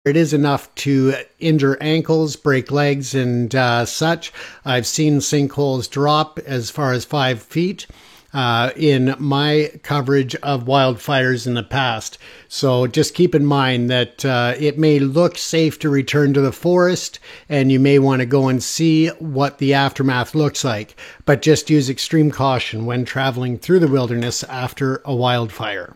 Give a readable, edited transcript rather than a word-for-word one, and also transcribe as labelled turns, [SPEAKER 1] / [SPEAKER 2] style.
[SPEAKER 1] It is enough to injure ankles, break legs, and such. I've seen sinkholes drop as far as 5 feet in my coverage of wildfires in the past. So just keep in mind that it may look safe to return to the forest, and you may want to go and see what the aftermath looks like. But just use extreme caution when traveling through the wilderness after a wildfire.